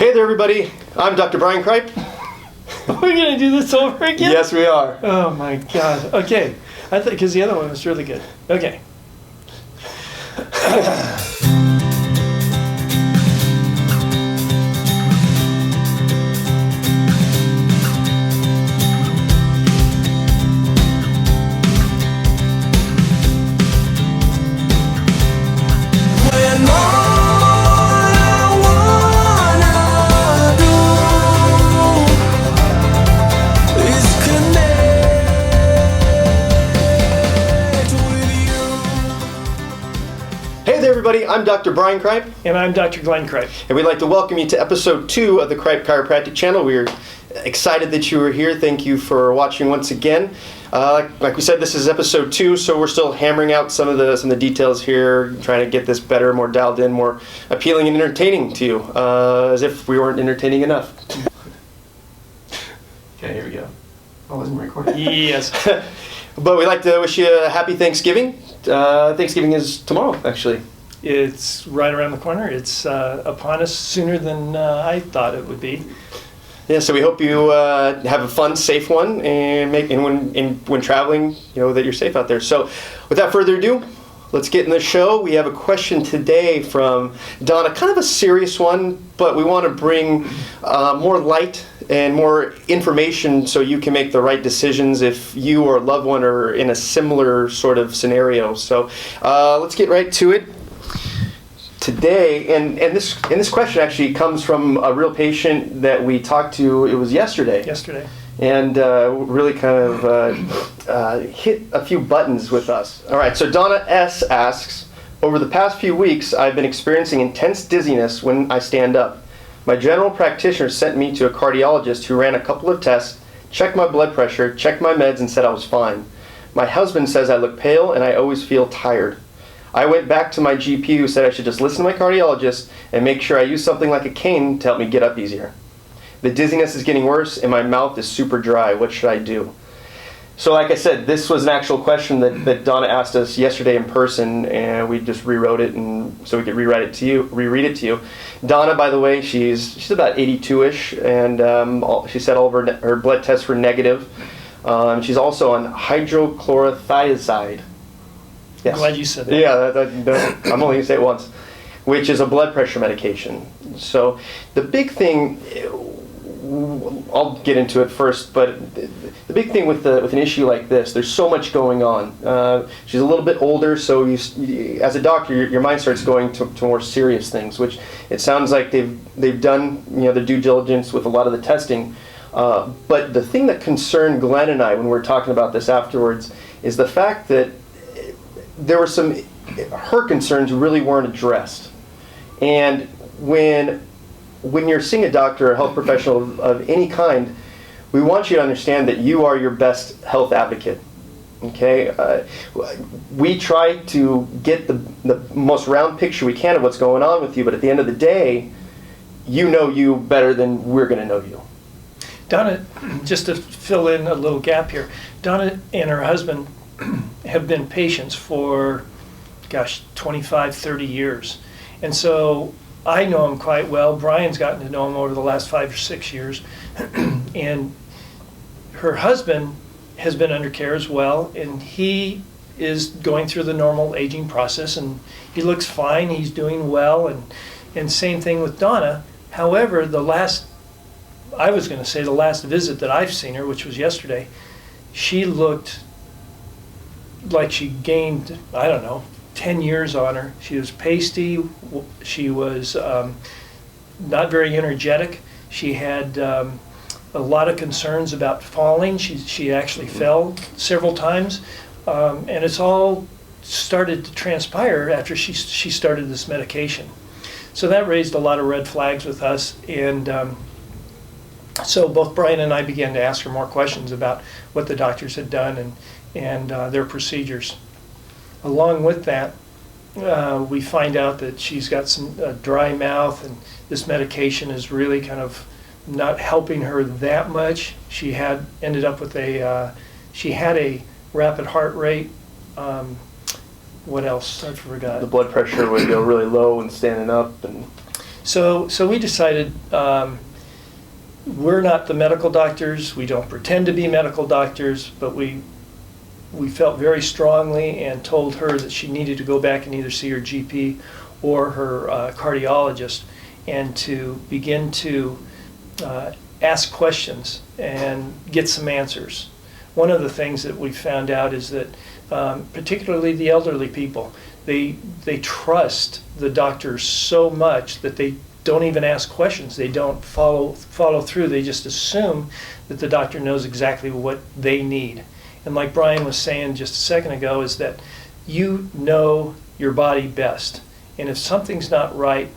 Hey there, everybody. I'm Dr. Brian Cripe. Are we going to do this over again? Yes, we are. Oh my God. Okay. I think because the other one was really good. Okay. Everybody, I'm Dr. Brian Cripe. And I'm Dr. Glenn Cripe. And we'd like to welcome you to episode 2 of the Cripe Chiropractic channel. We're excited that you are here. Thank you for watching once again. Like we said, this is episode 2, so we're still hammering out some of the details here, trying to get this better, more dialed in, more appealing and entertaining to you, as if we weren't entertaining enough. Okay, here we go. I wasn't recording. Yes. But we'd like to wish you a happy Thanksgiving. Thanksgiving is tomorrow, actually. It's right around the corner. It's upon us sooner than I thought it would be. Yeah, so we hope you have a fun, safe one, and when traveling, you know that you're safe out there. So, without further ado, let's get in the show. We have a question today from Donna, kind of a serious one, but we want to bring more light and more information so you can make the right decisions if you or a loved one are in a similar sort of scenario. So, let's get right to it. Today, and this question actually comes from a real patient that we talked to. It was yesterday. And really kind of hit a few buttons with us. All right, so Donna S. asks, over the past few weeks, I've been experiencing intense dizziness when I stand up. My general practitioner sent me to a cardiologist who ran a couple of tests, checked my blood pressure, checked my meds, and said I was fine. My husband says I look pale and I always feel tired. I went back to my GP who said I should just listen to my cardiologist and make sure I use something like a cane to help me get up easier. The dizziness is getting worse and my mouth is super dry. What should I do? So like I said, this was an actual question that Donna asked us yesterday in person, and we just rewrote it and so we could reread it to you. Donna, by the way, she's about 82-ish, and she said all of her blood tests were negative. She's also on hydrochlorothiazide. Yes. I'm glad you said that. Yeah, I'm only going to say it once, which is a blood pressure medication. So the big thing, I'll get into it first, but the big thing with an issue like this, there's so much going on. She's a little bit older, so as a doctor, your mind starts going to more serious things, which it sounds like they've done their due diligence with a lot of the testing. But the thing that concerned Glenn and I when we were talking about this afterwards is the fact that there were her concerns really weren't addressed. And when you're seeing a doctor or a health professional of any kind, we want you to understand that you are your best health advocate. Okay? We try to get the most round picture we can of what's going on with you, but at the end of the day, you know you better than we're going to know you. Donna, just to fill in a little gap here, Donna and her husband have been patients for, 25, 30 years. And so I know him quite well. Brian's gotten to know him over the last 5 or 6 years. And her husband has been under care as well, and he is going through the normal aging process, and he looks fine, he's doing well, and same thing with Donna. However, the last visit that I've seen her, which was yesterday, she looked like she gained, 10 years on her. She was pasty, she was not very energetic, she had a lot of concerns about falling. She actually fell several times, and it's all started to transpire after she started this medication. So that raised a lot of red flags with us, and so both Brian and I began to ask her more questions about what the doctors had done and their procedures. Along with that, we find out that she's got some dry mouth, and this medication is really kind of not helping her that much. She ended up with she had a rapid heart rate. What else? I forgot. The blood pressure would go really low when standing up, and So we decided we're not the medical doctors. We don't pretend to be medical doctors, but we felt very strongly and told her that she needed to go back and either see her GP or her cardiologist and to begin to ask questions and get some answers. One of the things that we found out is that particularly the elderly people, they trust the doctors so much that they don't even ask questions. They don't follow through. They just assume that the doctor knows exactly what they need. And like Brian was saying just a second ago, is that you know your body best. And if something's not right,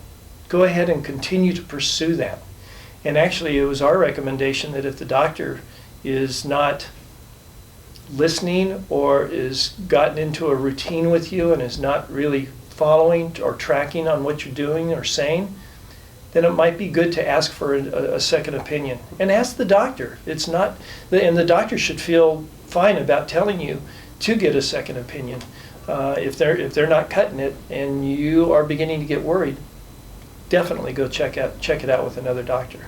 go ahead and continue to pursue that. And actually, it was our recommendation that if the doctor is not listening or is gotten into a routine with you and is not really following or tracking on what you're doing or saying, then it might be good to ask for a second opinion. And ask the doctor. It's not, and the doctor should feel fine about telling you to get a second opinion. If they're not cutting it and you are beginning to get worried, definitely go check it out with another doctor.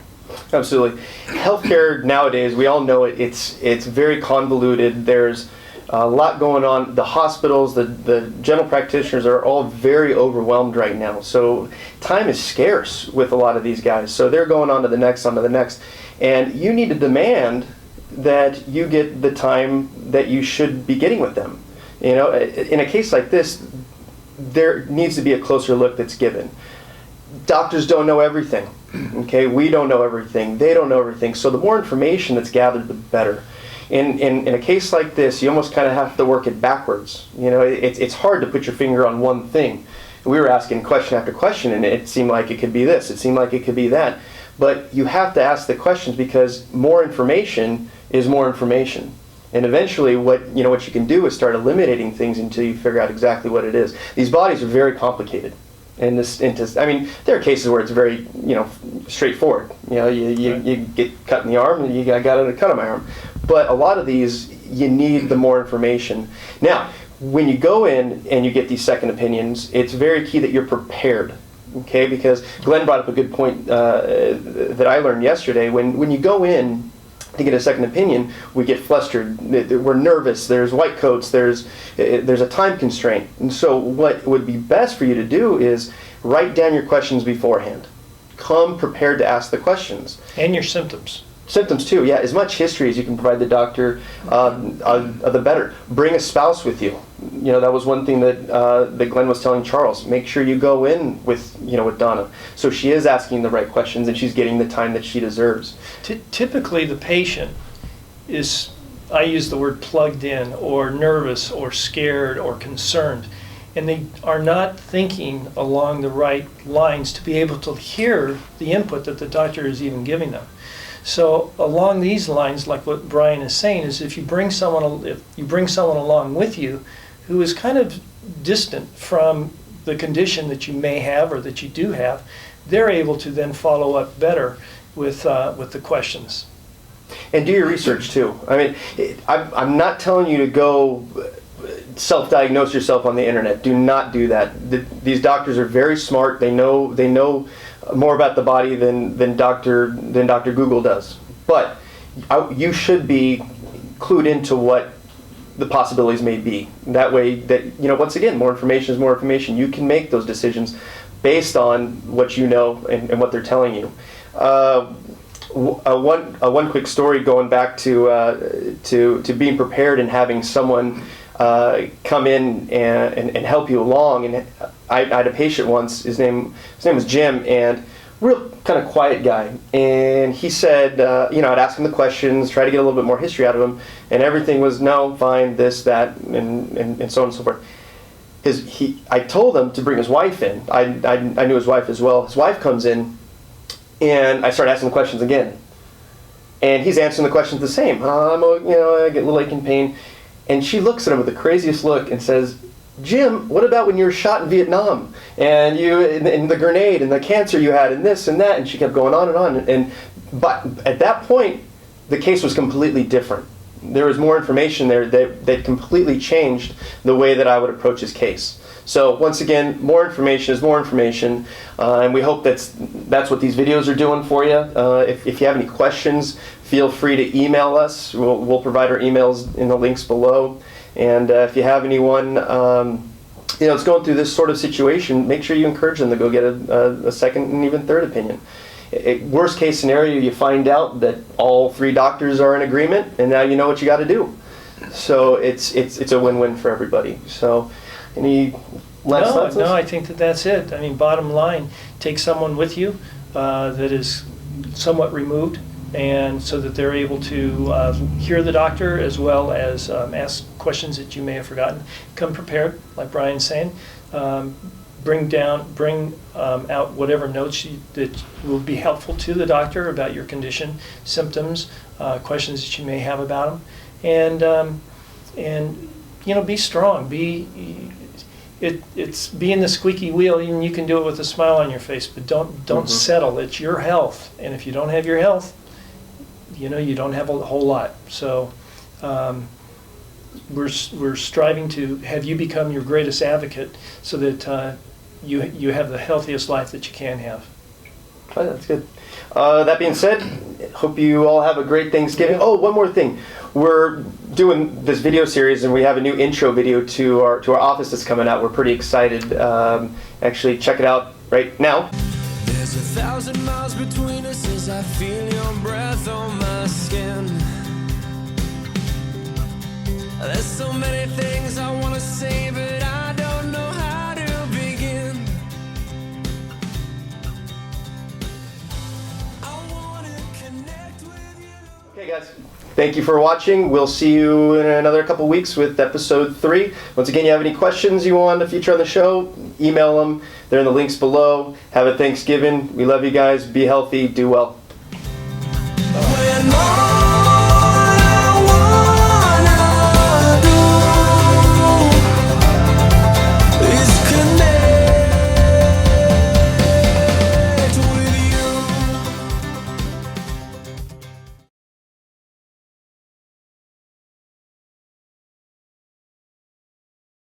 Absolutely. Healthcare nowadays, we all know it. It's very convoluted. There's a lot going on. The hospitals, the general practitioners are all very overwhelmed right now. So time is scarce with a lot of these guys. So they're going on to the next, and you need to demand that you get the time that you should be getting with them. You know, in a case like this, there needs to be a closer look that's given. Doctors don't know everything. Okay, we don't know everything. They don't know everything. So the more information that's gathered, the better. In a case like this, you almost kind of have to work it backwards. You know, it's hard to put your finger on one thing. We were asking question after question, and it seemed like it could be this. It seemed like it could be that. But you have to ask the questions because more information is more information. And eventually what you can do is start eliminating things until you figure out exactly what it is. These bodies are very complicated. And there are cases where it's very, straightforward. You get cut in the arm, and I got a cut on my arm. But a lot of these, you need the more information. Now, when you go in and you get these second opinions, it's very key that you're prepared. Okay, because Glenn brought up a good point that I learned yesterday. When you go in to get a second opinion, we get flustered. We're nervous. There's white coats. There's a time constraint. And so what would be best for you to do is write down your questions beforehand. Come prepared to ask the questions. And your symptoms. Symptoms too, yeah. As much history as you can provide the doctor, the better. Bring a spouse with you. That was one thing that Glenn was telling Charles. Make sure you go in with Donna, so she is asking the right questions and she's getting the time that she deserves. Typically, the patient is, I use the word plugged in, or nervous, or scared, or concerned, and they are not thinking along the right lines to be able to hear the input that the doctor is even giving them. So along these lines, like what Brian is saying, is if you bring someone along with you who is kind of distant from the condition that you may have or that you do have, they're able to then follow up better with the questions. And do your research too. I mean, I'm not telling you to go self-diagnose yourself on the internet. Do not do that. These doctors are very smart. They know more about the body than Dr. Google does. But you should be clued into what the possibilities may be. That way, that once again, more information is more information. You can make those decisions based on what you know and what they're telling you. One quick story going back to being prepared and having someone come in and help you along. And I had a patient once. His name was Jim, and real kind of quiet guy. And he said, I'd ask him the questions, try to get a little bit more history out of him, and everything was no, fine, this, that, and so on and so forth. I told him to bring his wife in. I knew his wife as well. His wife comes in, and I start asking the questions again. And he's answering the questions the same. I get a little aching pain. And she looks at him with the craziest look and says, Jim, what about when you were shot in Vietnam and and the grenade and the cancer you had and this and that? And she kept going on and on. But at that point, the case was completely different. There was more information there that completely changed the way that I would approach his case. So once again, more information is more information, and we hope that's what these videos are doing for you. If you have any questions, feel free to email us. We'll provide our emails in the links below. And if you have anyone that's going through this sort of situation, make sure you encourage them to go get a second and even third opinion. Worst case scenario, you find out that all 3 doctors are in agreement, and now you know what you got to do. So it's a win-win for everybody. So any last thoughts? No, I think that's it. I mean, bottom line, take someone with you that is somewhat removed, and so that they're able to hear the doctor as well as ask questions that you may have forgotten. Come prepared, like Brian's saying. Bring out whatever notes that will be helpful to the doctor about your condition, symptoms, questions that you may have about them, and be strong. It's being the squeaky wheel, and you can do it with a smile on your face. But don't settle. It's your health, and if you don't have your health, you don't have a whole lot. So we're striving to have you become your greatest advocate, so that you have the healthiest life that you can have. Oh, that's good. That being said, hope you all have a great Thanksgiving. Oh, one more thing. We're doing this video series, and we have a new intro video to our office that's coming out. We're pretty excited. Actually, check it out right now. There's 1,000 miles between us as I feel your breath on my skin. There's so many things I want to say, but I don't know how to begin. I want to connect with you. Okay, guys. Thank you for watching. We'll see you in another couple weeks with episode 3. Once again, you have any questions you want to feature on the show, email them. They're in the links below. Have a Thanksgiving. We love you guys. Be healthy. Do well. When